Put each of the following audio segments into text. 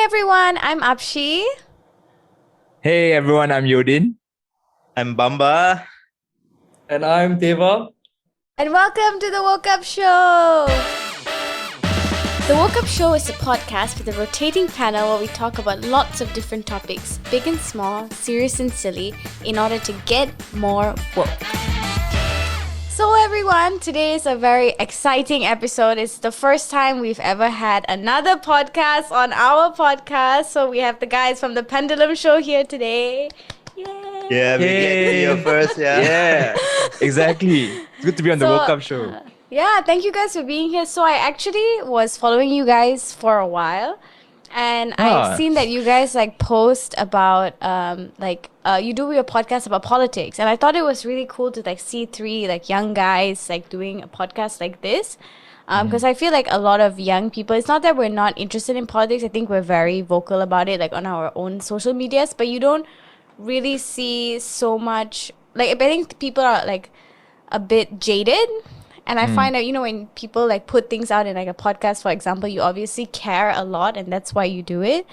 everyone, I'm Apshi. Hey everyone, I'm Yodin. I'm Bamba. And I'm Deva. And welcome to the Woke Up Show. The Woke Up Show is a podcast with a rotating panel where we talk about lots of different topics, big and small, serious and silly, in order to get more woke. So everyone, today is a very exciting episode. It's the first time we've ever had another podcast on our podcast. So we have the guys from the Pendulum Show here today. Yay! Yeah, we're glad to be here first. Yeah, exactly. It's good to be on the Woke Up Show. Yeah, thank you guys for being here. So I actually was following you guys for a while. And I've seen that you guys post about you do your podcast about politics, and I thought it was really cool to see three young guys doing a podcast like this, because I feel like a lot of young people, it's not that we're not interested in politics. I think we're very vocal about it on our own social medias, but you don't really see so much. I think people are a bit jaded. And I find out, when people put things out in a podcast, for example, you obviously care a lot, and that's why you do it.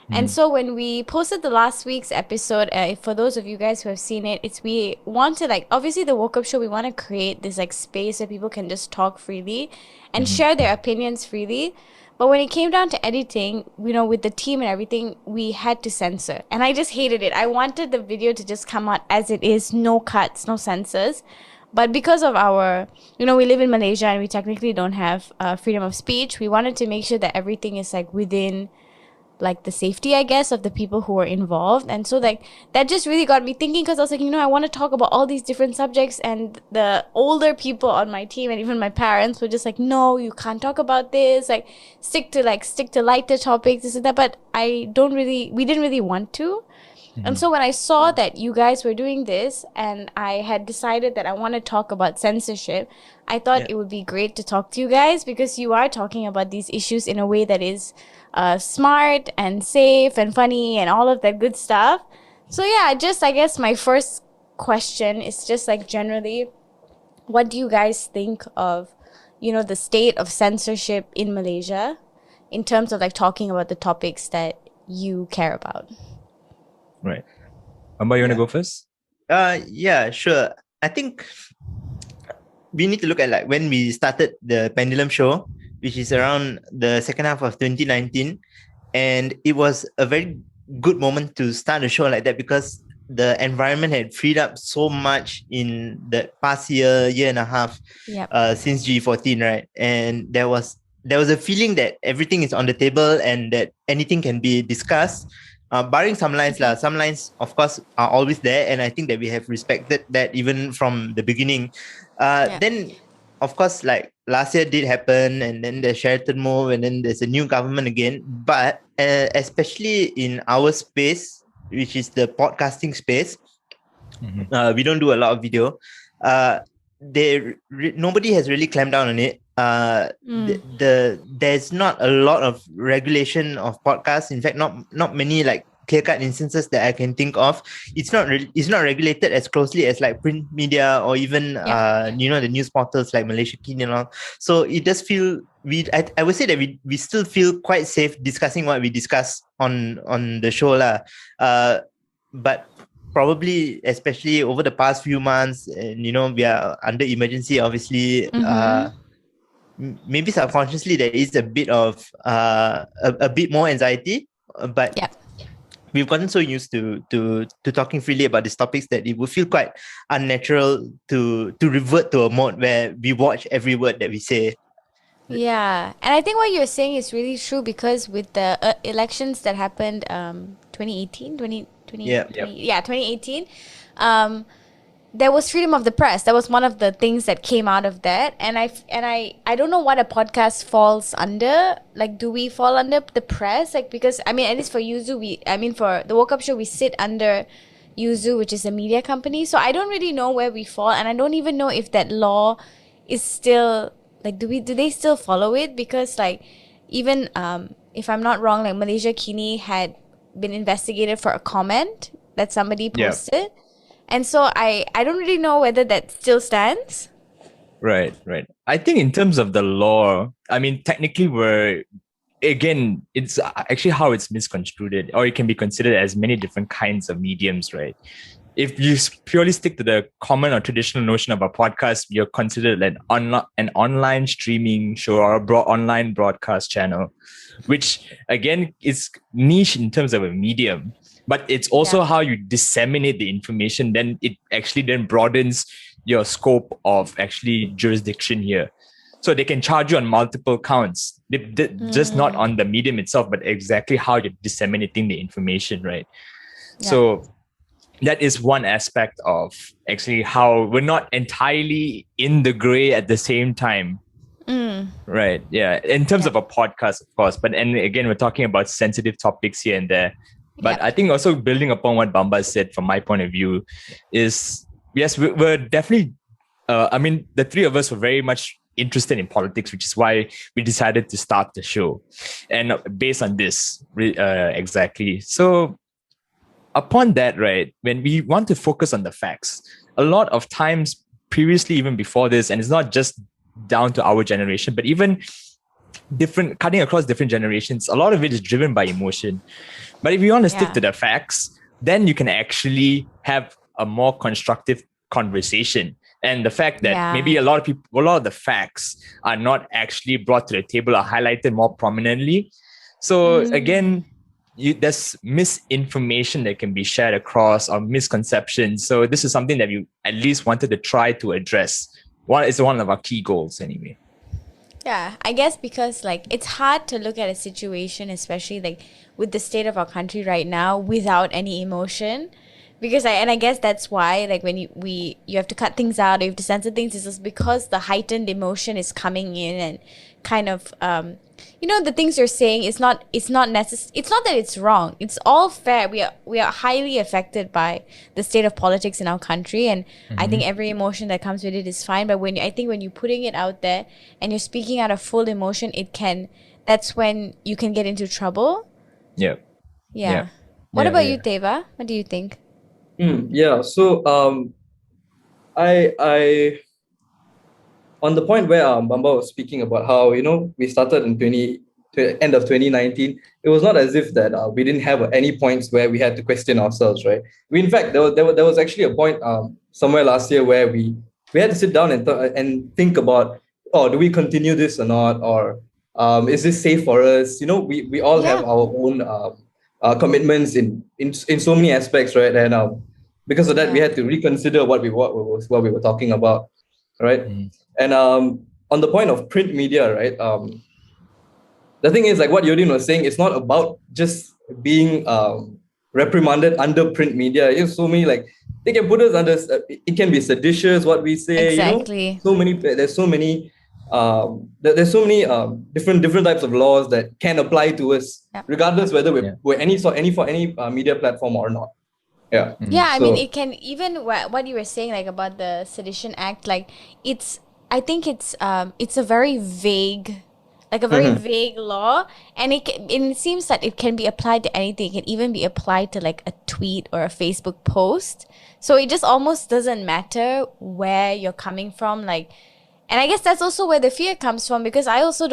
And so when we posted the last week's episode, for those of you guys who have seen it, we want to obviously the Woke Up Show, we want to create this space where people can just talk freely and share their opinions freely. But when it came down to editing, with the team and everything, we had to censor. And I just hated it. I wanted the video to just come out as it is, no cuts, no censors. But because of our, we live in Malaysia and we technically don't have freedom of speech, we wanted to make sure that everything is within the safety, I guess, of the people who are involved. And so that just really got me thinking, because I was I want to talk about all these different subjects, and the older people on my team and even my parents were just no, you can't talk about this, stick to lighter topics, this and that. But we didn't really want to. And so when I saw that you guys were doing this, and I had decided that I want to talk about censorship, I thought it would be great to talk to you guys, because you are talking about these issues in a way that is smart and safe and funny and all of that good stuff. So yeah, I guess my first question is just generally, what do you guys think of, the state of censorship in Malaysia in terms of talking about the topics that you care about? Right. Amba, you want to go first? Yeah, sure. I think we need to look at when we started the Pendulum Show, which is around the second half of 2019. And it was a very good moment to start a show like that, because the environment had freed up so much in the past year and a half since G14, right? And there was a feeling that everything is on the table and that anything can be discussed. Barring some lines, some lines, of course, are always there. And I think that we have respected that even from the beginning. Then, of course, last year did happen, and then the Sheraton move, and then there's a new government again. But especially in our space, which is the podcasting space, we don't do a lot of video. Nobody has really clamped down on it. There's not a lot of regulation of podcasts. In fact, not many clear-cut instances that I can think of. It's not regulated as closely as print media, or even the news portals like Malaysia Kini and all. So it does feel I would say that we still feel quite safe discussing what we discuss on the show but probably, especially over the past few months, and we are under emergency, obviously. Maybe subconsciously there is a bit of a bit more anxiety, but we've gotten so used to talking freely about these topics that it would feel quite unnatural to revert to a mode where we watch every word that we say. Yeah, and I think what you're saying is really true, because with the elections that happened 2018, 2018, there was freedom of the press. That was one of the things that came out of that. And I don't know what a podcast falls under. Do we fall under the press? Because at least for Yuzu, for the Woke Up Show, we sit under Yuzu, which is a media company. So I don't really know where we fall, and I don't even know if that law is still do they still follow it? Because even if I'm not wrong, Malaysia Kini had been investigated for a comment that somebody posted. And so I don't really know whether that still stands. Right. I think in terms of the law, technically we're again, it's actually how it's misconstrued, or it can be considered as many different kinds of mediums, right? If you purely stick to the common or traditional notion of a podcast, you're considered an online streaming show or a online broadcast channel, which again is niche in terms of a medium, but it's also how you disseminate the information. Then it actually then broadens your scope of actually jurisdiction here. So they can charge you on multiple counts, just not on the medium itself, but exactly how you're disseminating the information, right? Yeah. So that is one aspect of actually how we're not entirely in the gray at the same time. Right. Yeah. In terms of a podcast, of course. But and again, we're talking about sensitive topics here and there. But I think also building upon what Bamba said from my point of view is, yes, we're definitely, the three of us were very much interested in politics, which is why we decided to start the show. And based on this, exactly. So upon that, right, when we want to focus on the facts, a lot of times previously, even before this, and it's not just down to our generation, but even cutting across different generations, a lot of it is driven by emotion. But if you want to stick to the facts, then you can actually have a more constructive conversation. And the fact that maybe a lot of the facts are not actually brought to the table or highlighted more prominently. So again, there's misinformation that can be shared across, or misconceptions. So this is something that we at least wanted to try to address. It's one of our key goals anyway. Yeah, I guess because like it's hard to look at a situation, especially like with the state of our country right now, without any emotion. Because I guess that's why like when you have to cut things out, or you have to censor things, it's just because the heightened emotion is coming in and kind of the things you're saying it's not necessary. It's not that it's wrong. It's all fair. We are highly affected by the state of politics in our country, and I think every emotion that comes with it is fine. But when you're putting it out there and you're speaking out of full emotion, that's when you can get into trouble. Yeah. What about you, Teva? What do you think? So I on the point where Bamba was speaking about how we started in end of 2019, it was not as if that we didn't have any points where we had to question ourselves, right? In fact, there was actually a point somewhere last year where we had to sit down and think about, do we continue this or not, or is this safe for us? We all have our own commitments in so many aspects, right? And because of that, we had to reconsider what we were talking about, right? And on the point of print media, right? The thing is, like what Yodin was saying, it's not about just being reprimanded under print media. So many, like, they can put us under. It can be seditious what we say. Exactly. There's so many different types of laws that can apply to us, regardless whether we're any media platform or not. Yeah. I mean, it can even what you were saying, like about the Sedition Act, like I think it's a very vague, vague law, and it seems that it can be applied to anything. It can even be applied to like a tweet or a Facebook post. So it just almost doesn't matter where you're coming from, like. And I guess that's also where the fear comes from, because I also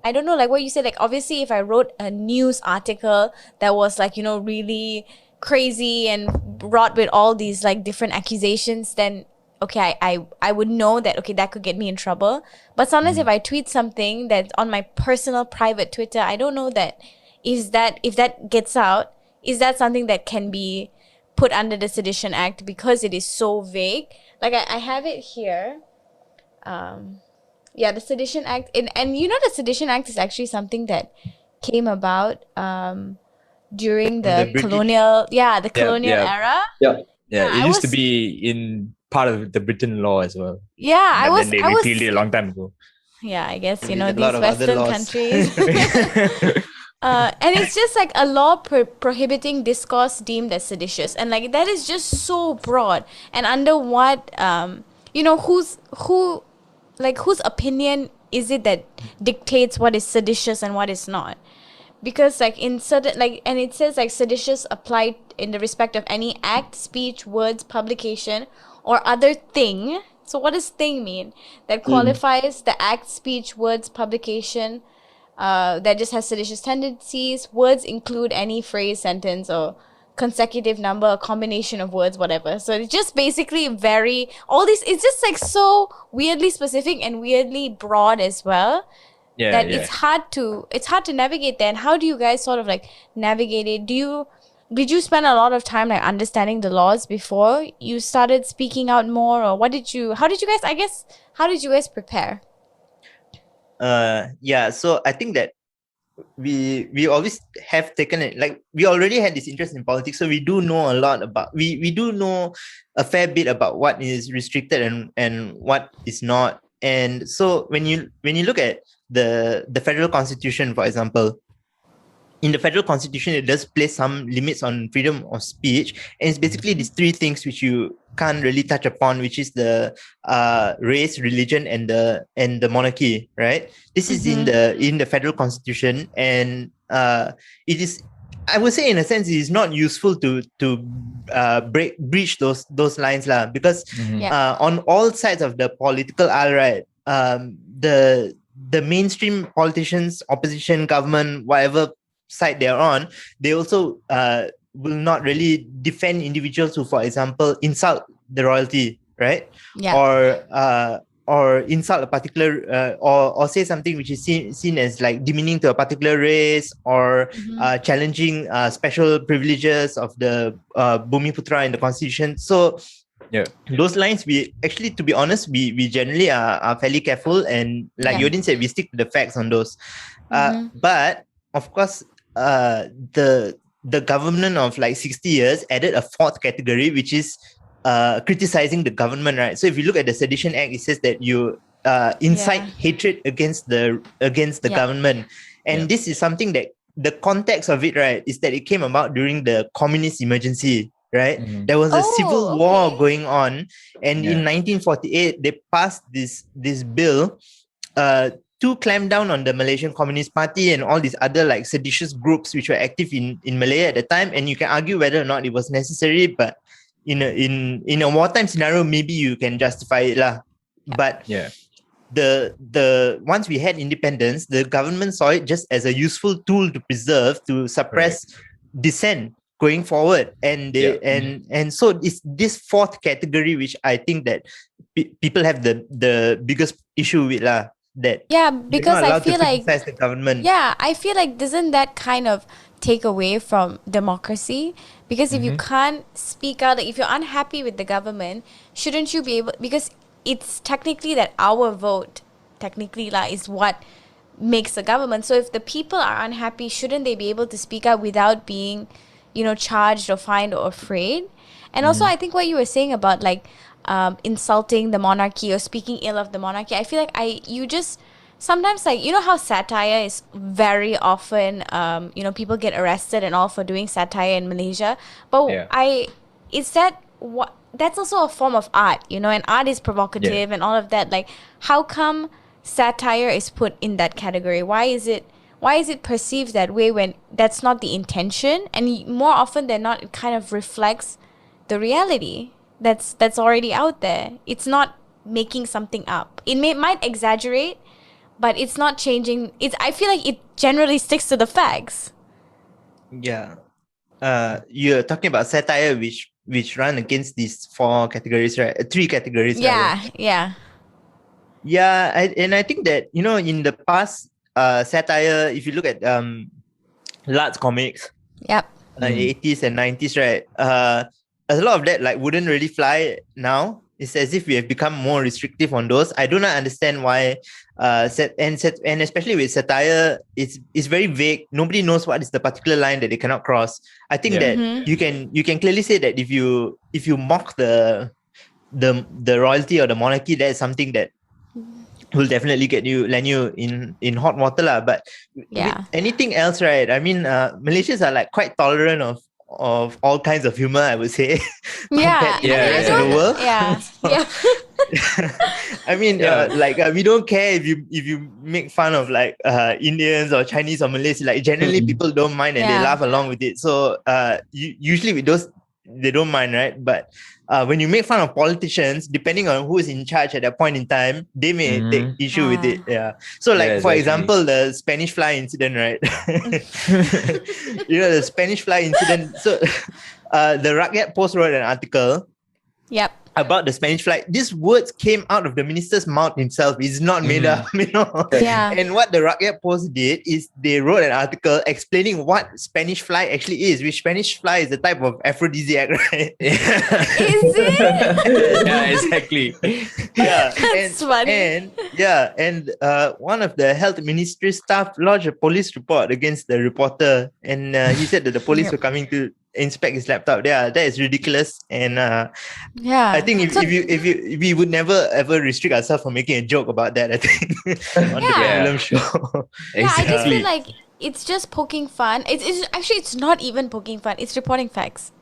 I don't know, like what you said, like obviously if I wrote a news article that was like, really crazy and wrought with all these like different accusations, then okay, I would know that, okay, that could get me in trouble. But sometimes if I tweet something that's on my personal private Twitter, I don't know that if that gets out, is that something that can be put under the Sedition Act, because it is so vague. Like I have it here. The Sedition Act, and the Sedition Act is actually something that came about during the colonial era. It used to be in part of the Britain law as well. Then they repealed it a long time ago. I guess these Western countries. And it's just like a law prohibiting discourse deemed as seditious, and like that is just so broad. And under what whose opinion is it that dictates what is seditious and what is not? Because like in certain, like, and it says like seditious applied in the respect of any act, speech, words, publication, or other thing. So what does thing mean? That qualifies the act, speech, words, publication that just has seditious tendencies. Words include any phrase, sentence, or consecutive number, a combination of words, whatever. So it's just basically all these, it's just like so weirdly specific and weirdly broad as well. Yeah, It's hard to navigate there. And how do you guys sort of like navigate it? Did you spend a lot of time like understanding the laws before you started speaking out more, or how did you guys prepare? So I think that we always have taken it, like we already had this interest in politics, so we do know a lot about, we do know a fair bit about what is restricted and what is not. And so when you look at the federal constitution, for example, in the federal constitution, it does place some limits on freedom of speech, and it's basically these three things which you can't really touch upon, which is the race, religion, and the monarchy. Right? This is in the federal constitution, and it is, I would say, in a sense, it is not useful to breach those lines, lah, because on all sides of the political aisle, right, the mainstream politicians, opposition, government, whatever side they're on, they also will not really defend individuals who, for example, insult the royalty, right? Or insult a particular or say something which is seen as like demeaning to a particular race, or challenging special privileges of the Bumiputra in the constitution. So those lines, we actually, to be honest, we generally are fairly careful, and like Yodin said, we stick to the facts on those. But of course, the government of like 60 years added a fourth category, which is criticizing the government, right? So if you look at the Sedition Act, it says that you incite hatred against the government, and this is something that the context of it, right, is that it came about during the communist emergency. Right, there was a civil war going on, and in 1948 they passed this bill to clamp down on the Malaysian Communist Party and all these other like seditious groups which were active in Malaya at the time. And you can argue whether or not it was necessary, but in a wartime scenario, maybe you can justify it, lah. But the once we had independence, the government saw it just as a useful tool to preserve, to suppress dissent going forward, and so it's this fourth category which I think that people have the biggest issue with, lah. That because I feel like the government. I feel like doesn't that kind of take away from democracy? Because if you can't speak out, like if you're unhappy with the government, shouldn't you be able? Because it's technically that our vote, is what makes the government. So if the people are unhappy, shouldn't they be able to speak out without being, charged or fined or afraid? And also, I think what you were saying about like insulting the monarchy or speaking ill of the monarchy, I feel like you just sometimes, like, how satire is very often, people get arrested and all for doing satire in Malaysia, but that's also a form of art, and art is provocative and all of that. Like, how come satire is put in that category? Why is it perceived that way when that's not the intention? And more often than not, it kind of reflects the reality that's already out there. It's not making something up. It might exaggerate, but it's not changing. I feel like it generally sticks to the facts. Yeah. You're talking about satire which run against these four categories, right? Three categories. Yeah. And I think that, in the past, satire, if you look at Lart's comics, the 80s and 90s, right? A lot of that like wouldn't really fly now. It's as if we have become more restrictive on those. I do not understand why. And especially with satire, it's very vague. Nobody knows what is the particular line that they cannot cross. I think that you can clearly say that if you mock the royalty or the monarchy, that is something that will definitely land you in hot water, lah. But anything else, right? I mean, Malaysians are like quite tolerant of all kinds of humor, I would say. Compared to the rest of the world. I mean, we don't care if you make fun of like Indians or Chinese or Malays. Like generally, people don't mind and they laugh along with it. So usually with those they don't mind, right? But when you make fun of politicians, depending on who is in charge at that point in time, they may take issue with it. Yeah. So, like, for example, the Spanish fly incident, right? The Spanish fly incident. So, the Rakyat Post wrote an article. Yep. About the Spanish fly. These words came out of the minister's mouth himself. It's not made up, Yeah. And what the Rakyat Post did is they wrote an article explaining what Spanish fly actually is, which Spanish fly is a type of aphrodisiac, right? Is it? Yeah, exactly. Yeah. That's funny. And one of the health ministry staff lodged a police report against the reporter, and he said that the police were coming to inspect his laptop. Yeah, that is ridiculous. And I think if we would never ever restrict ourselves from making a joke about that, I think on the Pendulum Show. Yeah, I just feel like it's just poking fun. It's not even poking fun. It's reporting facts.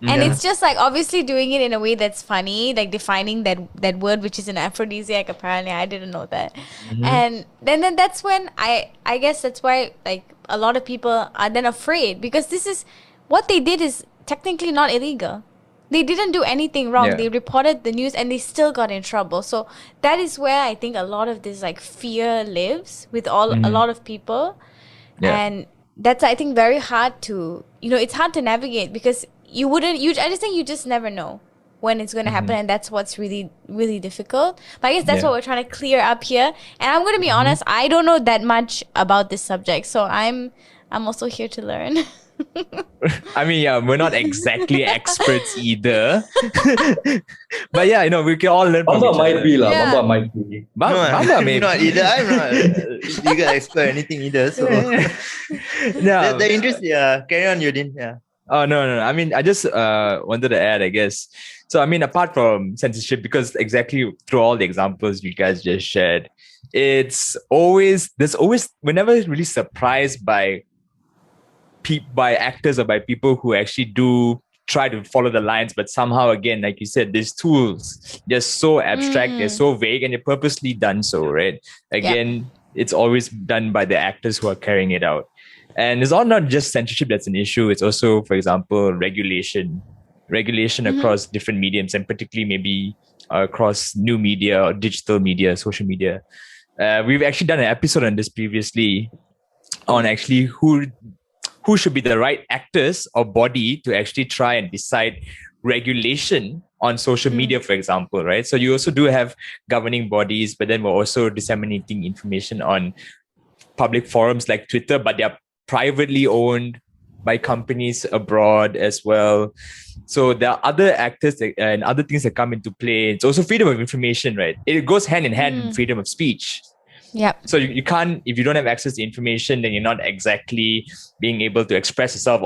And it's just like obviously doing it in a way that's funny, like defining that word, which is an aphrodisiac. Apparently, I didn't know that. And then that's when I guess that's why like a lot of people are then afraid, because this is what they did is technically not illegal. They didn't do anything wrong. Yeah. They reported the news and they still got in trouble. So that is where I think a lot of this like fear lives with a lot of people. Yeah. And that's, I think, very hard to, it's hard to navigate, because I just think you just never know when it's going to happen. And that's what's really, really difficult. But I guess that's what we're trying to clear up here. And I'm going to be honest, I don't know that much about this subject. So I'm also here to learn. I mean, yeah, we're not exactly experts either. But yeah, we can all learn from each Bamba might other. be lah. Yeah. Bamba might be. Bamba maybe. Not either. I'm not a legal expert or anything either. So No. the interest, carry on, Yudin. Yeah. Oh, no. I mean, I just wanted to add, I guess. So, I mean, apart from censorship, because exactly through all the examples you guys just shared, there's always, we're never really surprised by actors or by people who actually do try to follow the lines, but somehow, again, like you said, these tools, they're so abstract, they're so vague, and they're purposely done so, right? Again, it's always done by the actors who are carrying it out. And it's all not just censorship that's an issue. It's also, for example, regulation across different mediums, and particularly maybe across new media or digital media, social media. We've actually done an episode on this previously on actually who should be the right actors or body to actually try and decide regulation on social media, for example, right? So you also do have governing bodies, but then we're also disseminating information on public forums like Twitter, but they're privately owned by companies abroad as well. So there are other actors and other things that come into play. It's also freedom of information, right? It goes hand in hand with freedom of speech. Yep. So you can't, if you don't have access to information, then you're not exactly being able to express yourself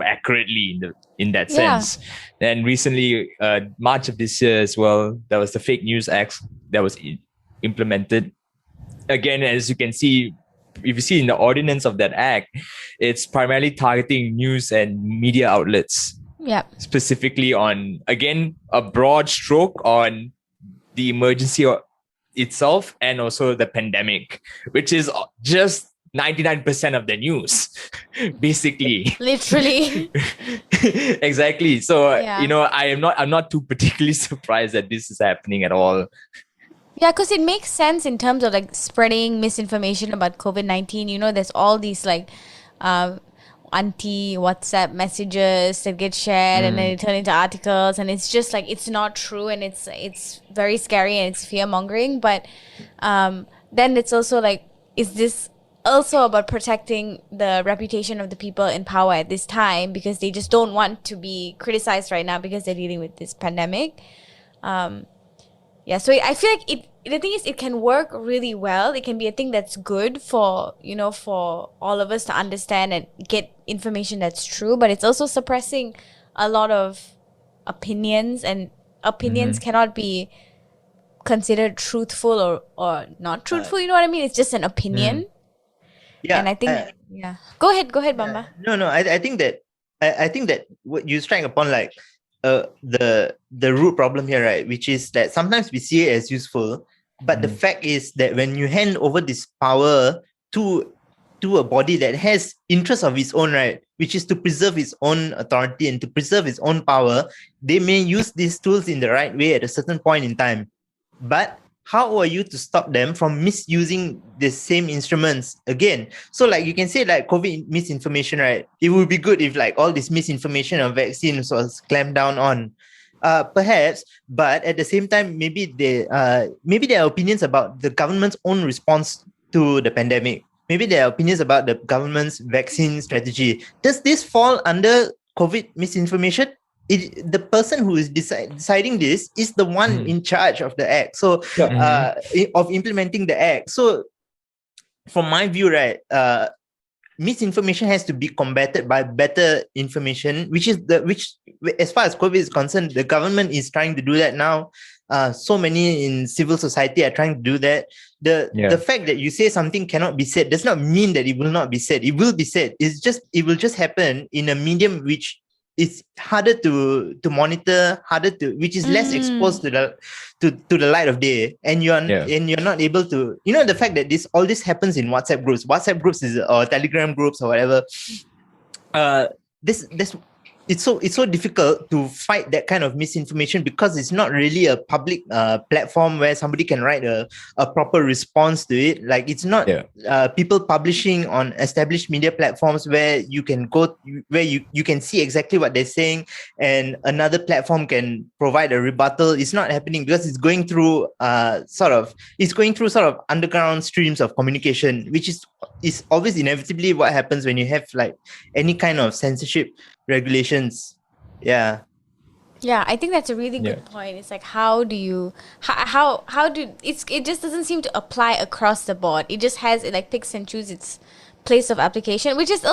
accurately in that sense. And recently, March of this year as well, there was the Fake News Act that was implemented. Again, as you can see, if you see in the ordinance of that act, it's primarily targeting news and media outlets. Yep. Specifically on, again, a broad stroke on the emergency itself and also the pandemic, which is just 99% of the news, basically. Literally. Exactly. So, I'm not too particularly surprised that this is happening at all. Yeah, because it makes sense in terms of like spreading misinformation about COVID-19. There's all these like anti-WhatsApp messages that get shared and then they turn into articles, and it's just like it's not true, and it's very scary and it's fear-mongering. But then it's also like, is this also about protecting the reputation of the people in power at this time, because they just don't want to be criticized right now because they're dealing with this pandemic? So I feel like the thing is, it can work really well. It can be a thing that's good for all of us to understand and get information that's true, but it's also suppressing a lot of opinions, and opinions cannot be considered truthful or not truthful. You know what I mean? It's just an opinion. Yeah. And I think, Go ahead, Bamba. No, I think that what you strike upon, like, the root problem here, right, which is that sometimes we see it as useful, but the fact is that when you hand over this power to to a body that has interests of its own, right, which is to preserve its own authority and to preserve its own power, they may use these tools in the right way at a certain point in time. But how are you to stop them from misusing the same instruments again? So like you can say like COVID misinformation, right? It would be good if like all this misinformation on vaccines was clamped down on. Perhaps, but at the same time, maybe there are opinions about the government's own response to the pandemic. Maybe there are opinions about the government's vaccine strategy. Does this fall under COVID misinformation? The person who is deciding this is the one in charge of the act. So, of implementing the act. So, from my view, right, misinformation has to be combated by better information, which as far as COVID is concerned, the government is trying to do that now. So many in civil society are trying to do that. The fact that you say something cannot be said does not mean that it will not be said. It will be said. It will just happen in a medium which is harder to monitor, which is less exposed to the light of day, and you're not able to, the fact that all this happens in WhatsApp groups or Telegram groups or whatever. It's so difficult to fight that kind of misinformation because it's not really a public platform where somebody can write a proper response to it. Like it's not people publishing on established media platforms where you can go, where you can see exactly what they're saying and another platform can provide a rebuttal. It's not happening because it's going through sort of underground streams of communication, which is always inevitably what happens when you have like any kind of censorship regulations. Yeah, I think that's a really good point. It's like how do it just doesn't seem to apply across the board. It just has it like picks and chooses its place of application, which is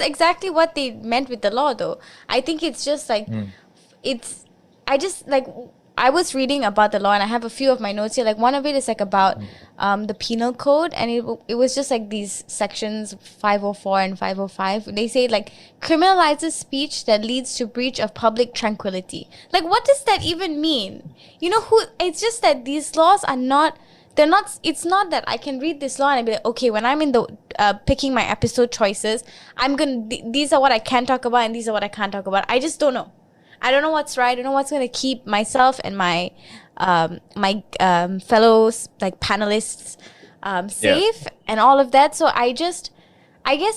exactly what they meant with the law though. I think it's just like I was reading about the law and I have a few of my notes here. Like one of it is like about the penal code, and it was just like these sections 504 and 505. They say like criminalizes speech that leads to breach of public tranquility. Like what does that even mean? It's just that these laws are not, it's not that I can read this law and I'd be like, okay, when I'm in the picking my episode choices, these are what I can talk about and these are what I can't talk about. I just don't know. I don't know what's right. I don't know what's going to keep myself and my fellows like panelists safe and all of that. So I guess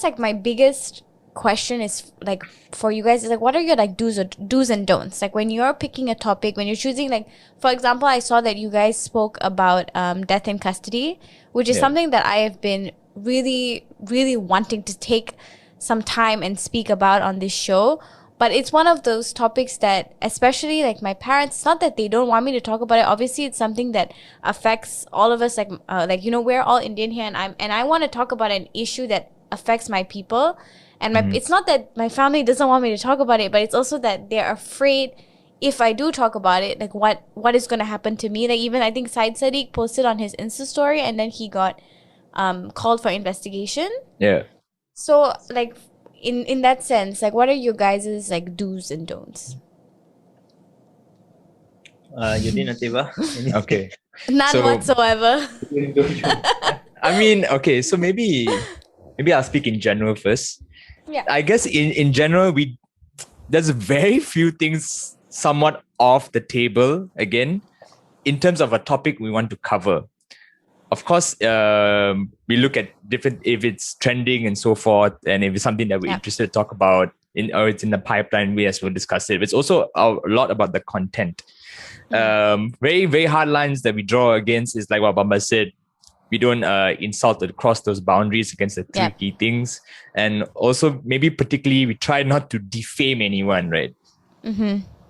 like my biggest question is like for you guys is like, what are your like do's and don'ts? Like when you're picking a topic, when you're choosing, like for example, I saw that you guys spoke about death in custody, which is something that I have been really, really wanting to take some time and speak about on this show. But it's one of those topics that, especially like my parents, it's not that they don't want me to talk about it. Obviously, it's something that affects all of us. We're all Indian here, and I want to talk about an issue that affects my people. And it's not that my family doesn't want me to talk about it, but it's also that they're afraid if I do talk about it, like what is going to happen to me. Like even I think Syed Sadiq posted on his Insta story, and then he got called for investigation. Yeah. So like. In that sense, like, what are your guys' like do's and don'ts? Yudin Atiba? Okay. None whatsoever. I mean, okay, so maybe I'll speak in general first. Yeah. I guess in general, there's very few things somewhat off the table, again, in terms of a topic we want to cover. Of course, we look at different, if it's trending and so forth, and if it's something that we're interested to talk about, or it's in the pipeline, we as well discuss it. It's also a lot about the content. Very, very hard lines that we draw against is like what Bamba said. We don't insult or cross those boundaries against the three key things. And also, maybe particularly, we try not to defame anyone, right?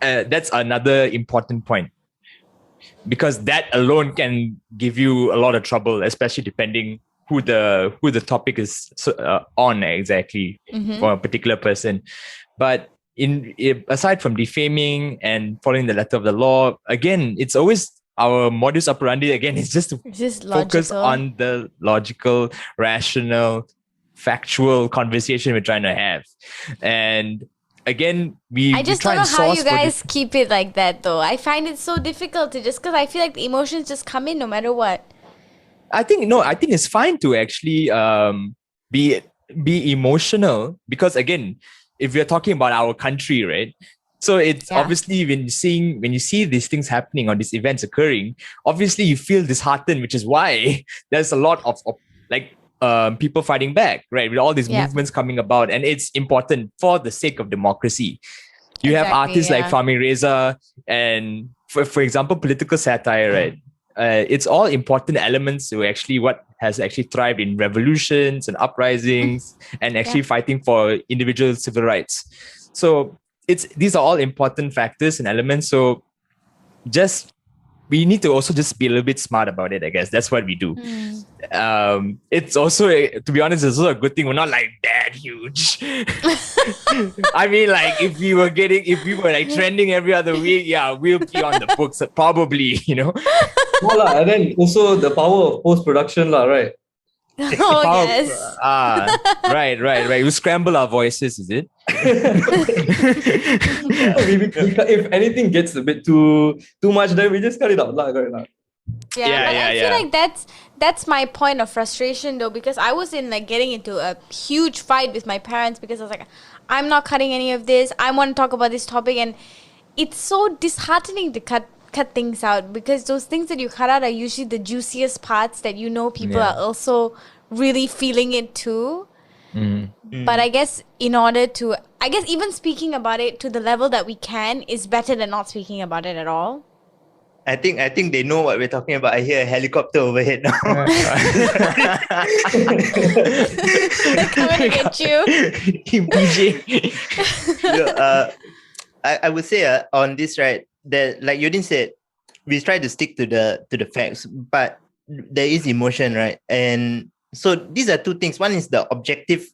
That's another important point. Because that alone can give you a lot of trouble, especially depending who the topic is on exactly for a particular person. But aside from defaming and following the letter of the law, again, it's always our modus operandi. Again, it's just to focus on the logical, rational, factual conversation we're trying to have. And again, I just don't know how you guys keep it like that, though. I find it so difficult to just because I feel like the emotions just come in no matter what. I think it's fine to actually be emotional, because again, if we're talking about our country, right? So it's obviously when you see these things happening or these events occurring, obviously you feel disheartened, which is why there's a lot of people fighting back, right? With all these movements coming about, and it's important for the sake of democracy. You have artists like Fahmi Reza and, for example, political satire, right? It's all important elements to actually what has actually thrived in revolutions and uprisings and actually fighting for individual civil rights. So these are all important factors and elements. So we need to also just be a little bit smart about it, I guess. That's what we do. It's also, to be honest, it's also a good thing we're not like that huge. I mean, like if we were like trending every other week, we'll be on the books probably, And then also the power of post-production, right? Yes. Right. You scramble our voices, is it? If anything gets a bit too much, then we just cut it out. I feel like that's my point of frustration though, because I was getting into a huge fight with my parents because I was like, I'm not cutting any of this. I want to talk about this topic, and it's so disheartening to cut things out, because those things that you cut out are usually the juiciest parts that people are also really feeling it too. But I guess even speaking about it to the level that we can is better than not speaking about it at all. I think they know what we're talking about. I hear a helicopter overhead now. Coming to get you. BJ. I would say on this, right, that like Yudin said, we try to stick to the facts, but there is emotion, right? And so these are two things. One is the objective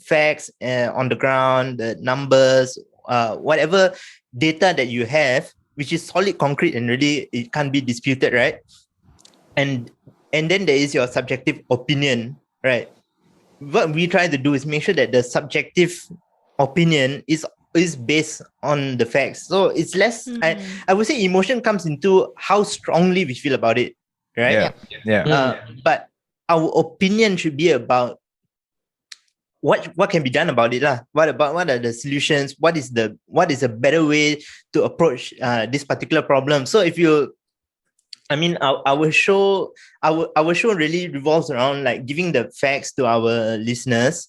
facts on the ground, the numbers, whatever data that you have, which is solid, concrete, and really it can't be disputed, right? And then there is your subjective opinion, right? What we try to do is make sure that the subjective opinion is based on the facts. So it's less, I would say emotion comes into how strongly we feel about it, right? But our opinion should be about what can be done about it. What are the solutions? What is a better way to approach this particular problem? So our show really revolves around like giving the facts to our listeners,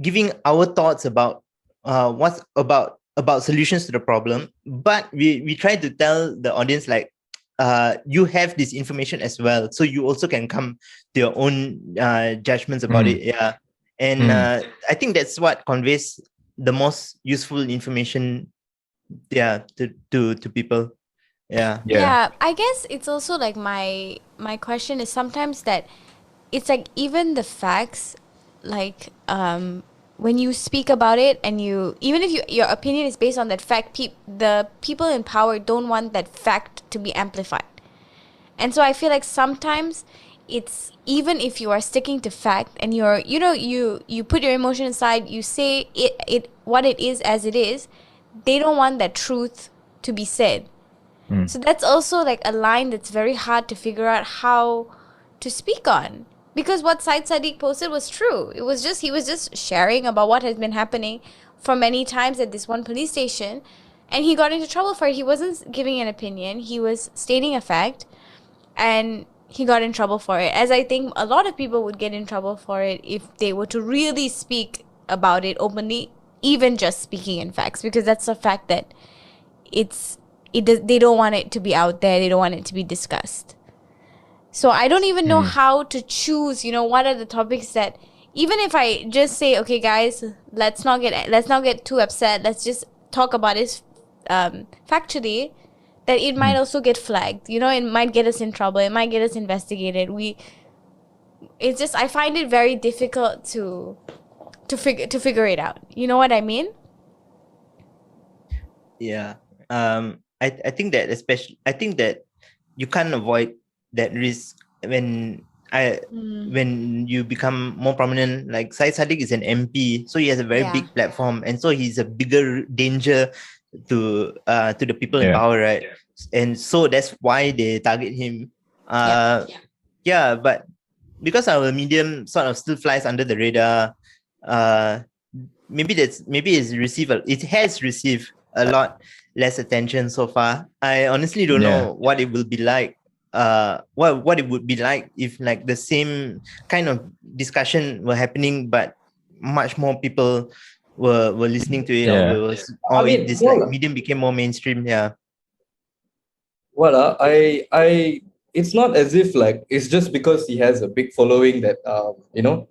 giving our thoughts about what's about solutions to the problem. But we try to tell the audience like, you have this information as well, so you also can come to your own judgments about it. And I think that's what conveys the most useful information to people. I guess it's also like my question is sometimes that it's like even the facts, like when you speak about it and even if your opinion is based on that fact, the people in power don't want that fact to be amplified. And so I feel like sometimes it's, even if you are sticking to fact and you put your emotion aside, you say it what it is as it is, they don't want that truth to be said. So that's also like a line that's very hard to figure out how to speak on. Because what Syed Sadiq posted was true. He was just sharing about what has been happening for many times at this one police station, and he got into trouble for it. He wasn't giving an opinion. He was stating a fact, and he got in trouble for it. As I think a lot of people would get in trouble for it if they were to really speak about it openly, even just speaking in facts, because that's a fact that they don't want it to be out there. They don't want it to be discussed. So I don't even know how to choose, what are the topics that, even if I just say, okay, guys, let's not get too upset. Let's just talk about it factually, that it might also get flagged. It might get us in trouble. It might get us investigated. I find it very difficult to figure it out. You know what I mean? Yeah. I think that you can't avoid that risk when you become more prominent. Like Syed Sadiq is an MP, so he has a very big platform, and so he's a bigger danger to the people in power, right? And so that's why they target him. But because our medium sort of still flies under the radar, maybe it has received a lot less attention so far. I honestly don't know what it will be like. What it would be like if like the same kind of discussion were happening, but much more people were listening to it, if this medium became more mainstream. Yeah. Well, I it's not as if like it's just because he has a big following that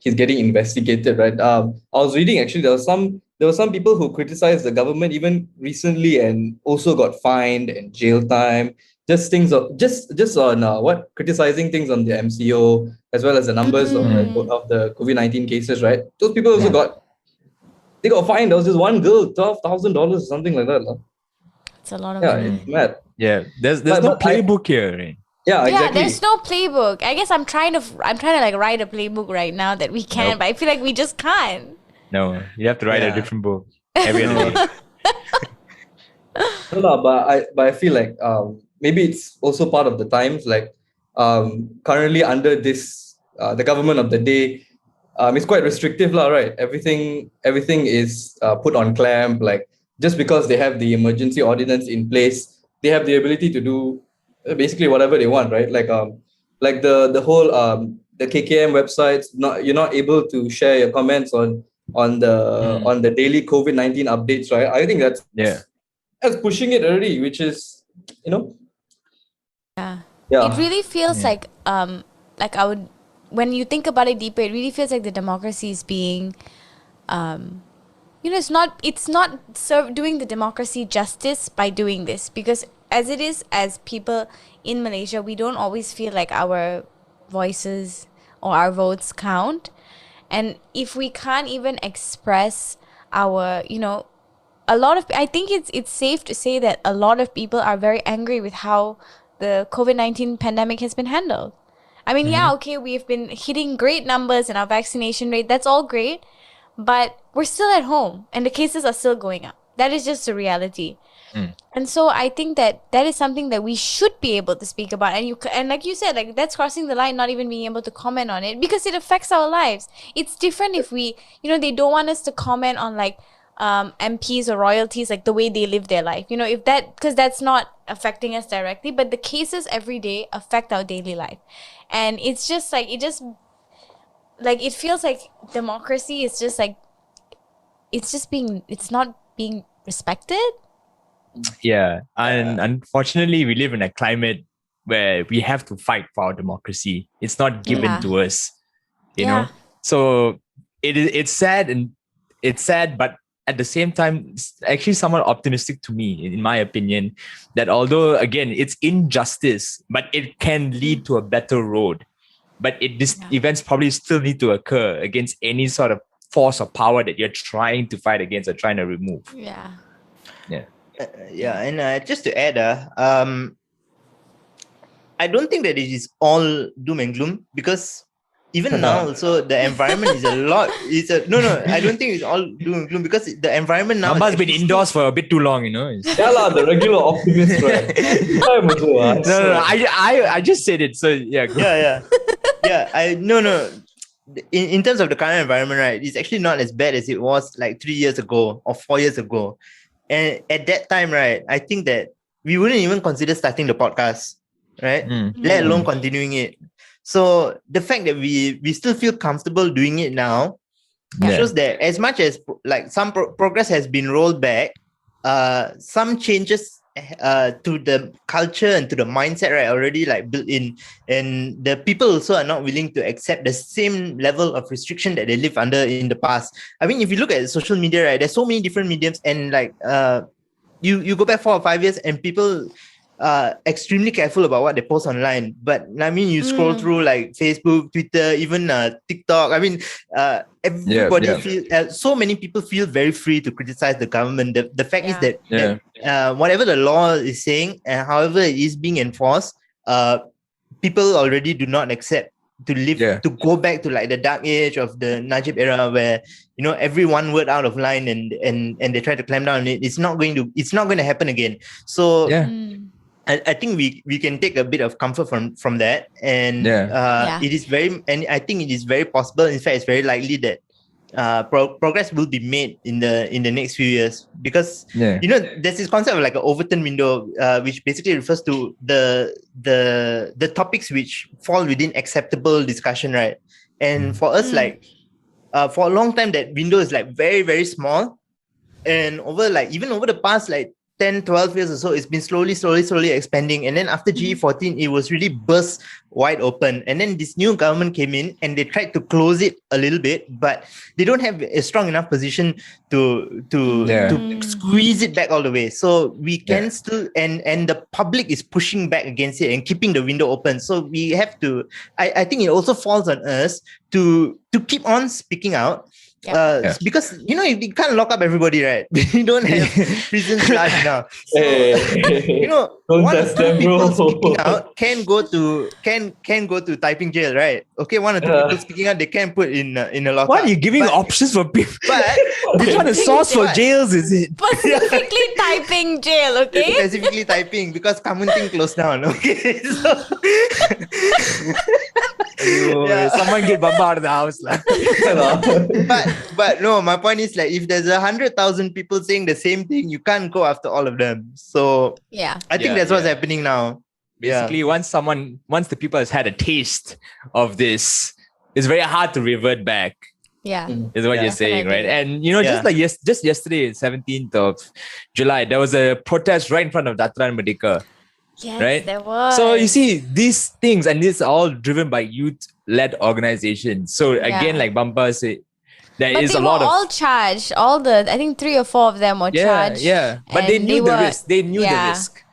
he's getting investigated, right? I was reading actually there were some people who criticized the government even recently and also got fined and jail time. Just things of just on criticizing things on the MCO as well as the numbers of the COVID-19 cases, right? Those people also got fined. There was this one girl, $12,000 or something like that. It's a lot of money. It's mad. Yeah, there's no playbook here, right? Yeah, exactly. Yeah, there's no playbook. I guess I'm trying to like write a playbook right now that we can, but I feel like we just can't. No, you have to write a different book every other day. No, but I feel like maybe it's also part of the times. Like currently under this the government of the day, it's quite restrictive, lah, right? Everything is put on clamp. Like just because they have the emergency ordinance in place, they have the ability to do basically whatever they want, right? Like the whole the KKM websites, you're not able to share your comments on the daily COVID-19 updates, right? I think that's pushing it already, which is yeah. It really feels like when you think about it deeper, it really feels like the democracy is being it's not doing the democracy justice by doing this, because as people in Malaysia, we don't always feel like our voices or our votes count. And if we can't even express our, I think it's safe to say that a lot of people are very angry with how the COVID-19 pandemic has been handled. I mean, we've been hitting great numbers in our vaccination rate. That's all great. But we're still at home and the cases are still going up. That is just the reality. And so I think that is something that we should be able to speak about. And like you said, like that's crossing the line, not even being able to comment on it because it affects our lives. It's different if we, they don't want us to comment on like MPs or royalties, like the way they live their life. Because that's not affecting us directly, but the cases every day affect our daily life. And it's just like, it feels like democracy is just like, it's not being respected. Yeah. And unfortunately, we live in a climate where we have to fight for our democracy. It's not given to us, you know? So it's sad, but at the same time, it's actually somewhat optimistic to me, in my opinion, that although, again, it's injustice, but it can lead to a better road. But these events probably still need to occur against any sort of force or power that you're trying to fight against or trying to remove. Yeah. And just to add, I don't think that it is all doom and gloom, because even now also the environment is a lot. I don't think it's all doom and gloom, because the environment now has been indoors for a bit too long, the regular optimist, right? I just said it, so yeah. In terms of the current environment, right, it's actually not as bad as it was like 3 years ago or 4 years ago. And at that time, right, I think that we wouldn't even consider starting the podcast, right? Let alone continuing it. So the fact that we still feel comfortable doing it now shows that as much as like some progress has been rolled back, some changes to the culture and to the mindset, right, already like built in, and the people also are not willing to accept the same level of restriction that they lived under in the past. I mean, if you look at social media, right, there's so many different mediums, and like you go back 4 or 5 years and people extremely careful about what they post online. But I mean, you scroll through like Facebook, Twitter, even TikTok. I mean, everybody so many people feel very free to criticize the government. The fact is that whatever the law is saying and however it is being enforced, people already do not accept to live to go back to like the dark age of the Najib era, where every one word out of line and they try to clamp down on it. It's not going to happen again. So I think we can take a bit of comfort from that, and it is I think it is very possible. In fact, it's very likely that progress will be made in the next few years, because there's this concept of like an Overton window, which basically refers to the topics which fall within acceptable discussion, right? And for us, like for a long time, that window is like very, very small, and even over the past like 10, 12 years or so, it's been slowly expanding. And then after GE14, it was really burst wide open. And then this new government came in and they tried to close it a little bit, but they don't have a strong enough position to squeeze it back all the way. So we can still, and the public is pushing back against it and keeping the window open. So we have to, I think it also falls on us to keep on speaking out. Because you can't lock up everybody, right? You don't have prisons large enough. So, one or two people speaking out can go to typing jail, right? Okay, one or two people speaking out, they can put in a lockup. What are you giving options for people? But which one is source for jails? Is it specifically typing jail? Okay, specifically typing, because Kamunting closed down. Okay, so someone get Bamba out of the house, But no, my point is, like, if there's 100,000 people saying the same thing, you can't go after all of them. So I think that's what's happening now. Basically, once the people has had a taste of this, it's very hard to revert back. Is what you're saying, right? And just like just yesterday, 17th of July, there was a protest right in front of Dataran Merdeka. Yes, right? There was. So you see these things, and this are all driven by youth-led organizations. So again, like Bamba said, there is a lot of all charged. I think 3 or 4 of them were charged. But they knew the risk. They knew the risk,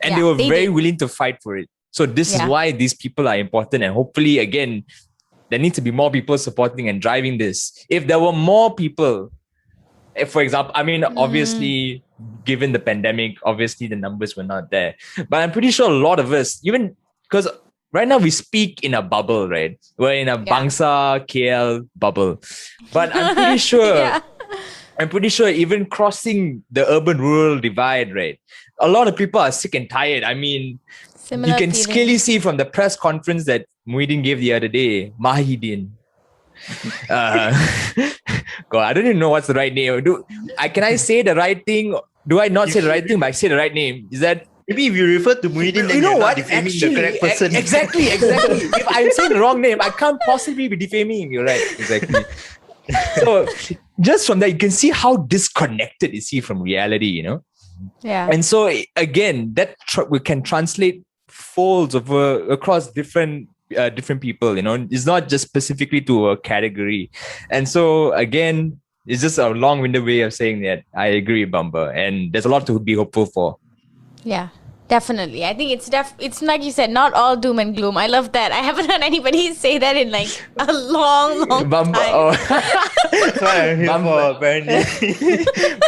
and they were very willing to fight for it. So this is why these people are important, and hopefully, again, there needs to be more people supporting and driving this. If there were more people, for example, I mean, obviously, given the pandemic, obviously the numbers were not there. But I'm pretty sure a lot of us, even because right now we speak in a bubble, right? We're in a Bangsa KL bubble. But I'm pretty sure, even crossing the urban-rural divide, right? A lot of people are sick and tired. I mean, you can clearly see from the press conference that Muhyiddin gave the other day, Mahidin. God, I don't even know what's the right name. Can I say the right thing? Do I not say the right thing, but I say the right name? Is that maybe if you refer to Muhyiddin, then you're not defaming the correct person? Exactly. If I'm saying the wrong name, I can't possibly be defaming. You're right. Exactly. So just from that, you can see how disconnected is he from reality, Yeah. And so again, that we can translate folds across different people, it's not just specifically to a category. And so again, it's just a long-winded way of saying that I agree, Bamba, and there's a lot to be hopeful for. Yeah, definitely. I think it's like you said, not all doom and gloom. I love that. I haven't heard anybody say that in like a long Bamba, time. That's what I'm here for, apparently.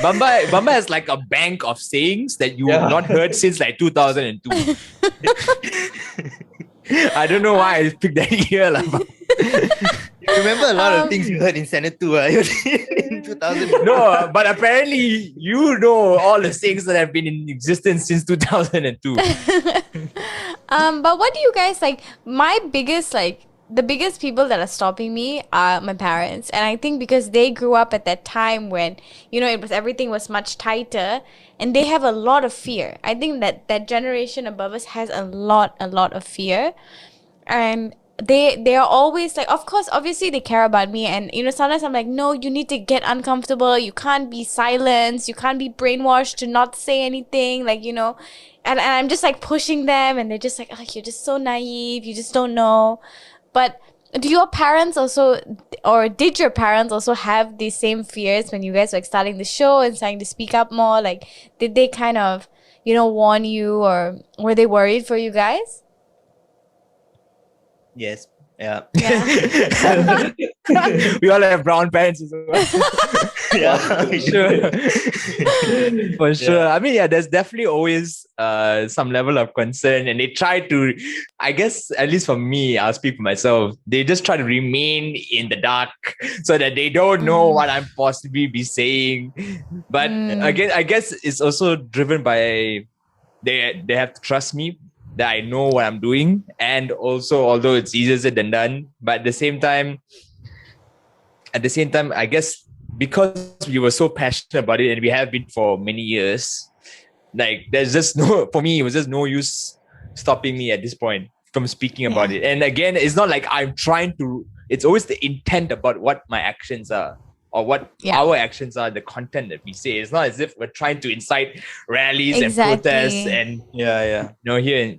Bamba has like a bank of sayings that you have not heard since like 2002. I don't know why I picked that year. You remember a lot of things you heard in Senate 2 in 2000? No, but apparently you know all the things that have been in existence since 2002. But what do you guys like? The biggest people that are stopping me are my parents. And I think because they grew up at that time when, everything was much tighter, and they have a lot of fear. I think that generation above us has a lot of fear. And they are always like, of course, obviously they care about me. And, sometimes I'm like, no, you need to get uncomfortable. You can't be silenced. You can't be brainwashed to not say anything. And I'm just like pushing them, and they're just like, oh, you're just so naive. You just don't know. But do your parents also, or did your parents also have these same fears when you guys were like starting the show and starting to speak up more? Like, did they kind of, warn you, or were they worried for you guys? Yes. Yeah. We all have brown parents as well. For sure. I mean, there's definitely always some level of concern, and they try to, I guess, at least for me, I'll speak for myself, they just try to remain in the dark so that they don't know what I'm possibly be saying. But again, I guess it's also driven by they have to trust me that I know what I'm doing. And also, although it's easier said than done, but at the same time, I guess because we were so passionate about it and we have been for many years, like there's just for me, it was just no use stopping me at this point from speaking about it. And again, it's not like I'm trying to, it's always the intent about what my actions are or what our actions are, the content that we say. It's not as if we're trying to incite rallies and protests and here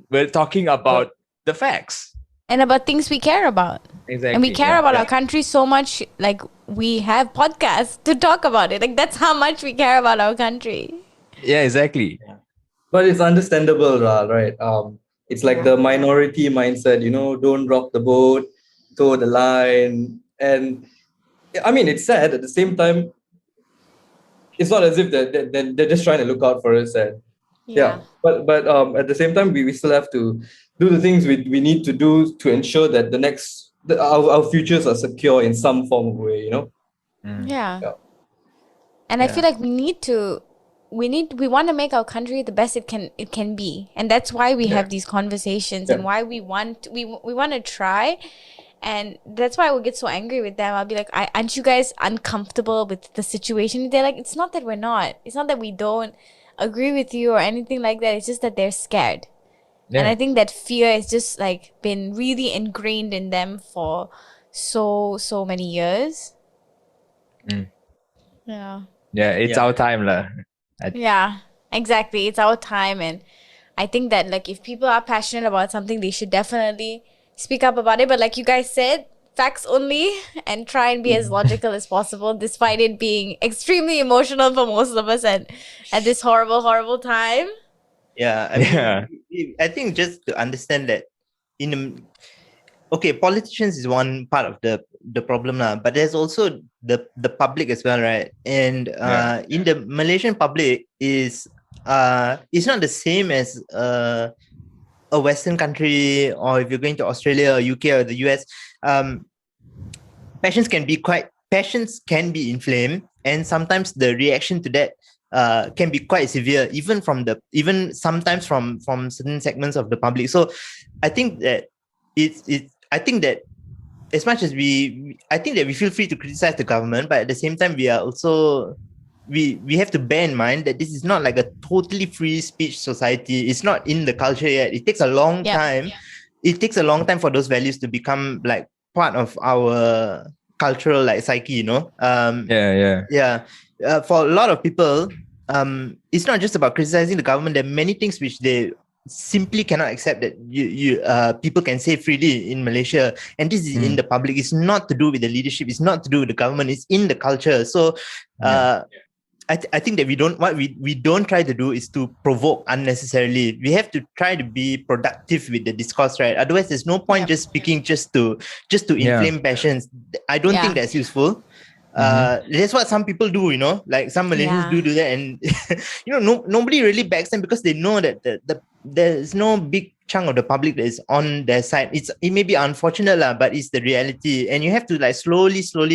we're talking about the facts. And about things we care about. Exactly. And we care about our country so much, like we have podcasts to talk about it. Like that's how much we care about our country. Yeah, exactly. But it's understandable, right? It's like the minority mindset, don't rock the boat, toe the line. And I mean, it's sad. At the same time, it's not as if they're just trying to look out for us. And but at the same time, we still have to do the things we need to do to ensure that our futures are secure in some form of way, And I feel like we want to make our country the best it can be, and that's why we have these conversations and why we want to try. And that's why I would get so angry with them. I'll be like, aren't you guys uncomfortable with the situation? They're like, it's not that we're not. It's not that we don't agree with you or anything like that. It's just that they're scared. And I think that fear has just like been really ingrained in them for so many years. Yeah, it's our time lah. Yeah, exactly. It's our time. And I think that like if people are passionate about something, they should definitely speak up about it. But like you guys said, facts only, and try and be as logical as possible, despite it being extremely emotional for most of us at this horrible time. I think just to understand that politicians is one part of the problem now, but there's also the public as well, right? And in the Malaysian public is it's not the same as a Western country, or if you're going to Australia or UK or the US. Passions can be inflamed, and sometimes the reaction to that can be quite severe, even sometimes from certain segments of the public. So I think that I think that as much as we feel free to criticize the government, but at the same time we are also we have to bear in mind that this is not like a totally free speech society. It's not in the culture yet. It takes a long time. It takes a long time for those values to become like part of our cultural like psyche, For a lot of people, it's not just about criticizing the government. There are many things which they simply cannot accept that people can say freely in Malaysia, and this is in the public. It's not to do with the leadership. It's not to do with the government. It's in the culture. So, I think that we don't try to do is to provoke unnecessarily. We have to try to be productive with the discourse, right? Otherwise, there's no point just speaking just to inflame passions. I don't think that's useful. That's what some people do, like some Malaysians do that, and nobody really backs them because they know that there's no big chunk of the public that is on their side. It may be unfortunate but it's the reality, and you have to like slowly sort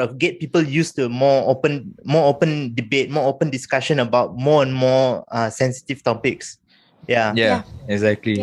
of get people used to more open debate, more open discussion about more and more sensitive topics. Exactly.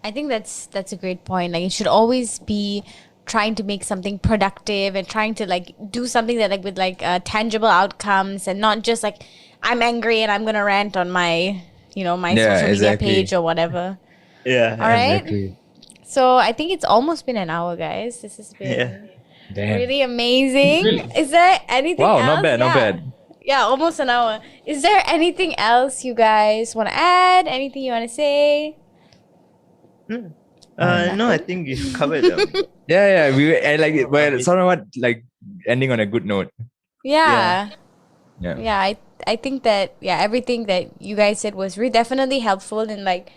I think that's a great point. Like it should always be trying to make something productive and trying to like do something that like with like tangible outcomes, and not just like I'm angry and I'm gonna rant on my my social media page or whatever. All right. Exactly. So I think it's almost been an hour, guys. This has been really amazing. Is there anything else? Wow, not bad. Yeah, almost an hour. Is there anything else you guys want to add? Anything you want to say? No, I think you covered them. We're somewhat like ending on a good note. I think that everything that you guys said was definitely helpful in like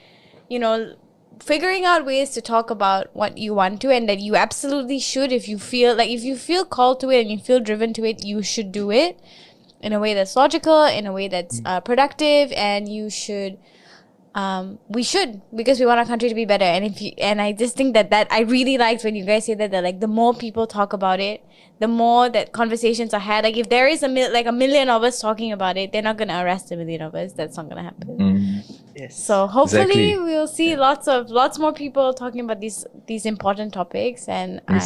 figuring out ways to talk about what you want to, and that you absolutely should. If you feel called to it and you feel driven to it, you should do it in a way that's logical, in a way that's productive, and you should we should, because we want our country to be better. And I just think that I really liked when you guys say that like the more people talk about it, the more that conversations are had. Like if there is a million of us talking about it, they're not gonna arrest a million of us. That's not gonna happen. Yes. So hopefully we'll see lots more people talking about these important topics. And I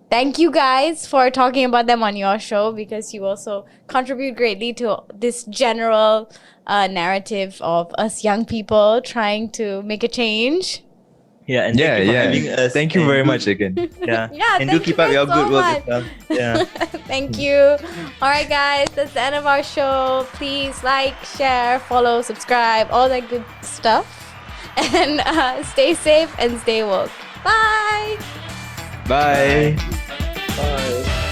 thank you guys for talking about them on your show, because you also contribute greatly to this general narrative of us young people trying to make a change. Yeah, and thank you for having us. Thank you very much again. Yeah, and do keep up your good work as well. Yeah. Thank you. All right, guys, that's the end of our show. Please like, share, follow, subscribe, all that good stuff. And stay safe and stay woke. Bye. Bye. Bye.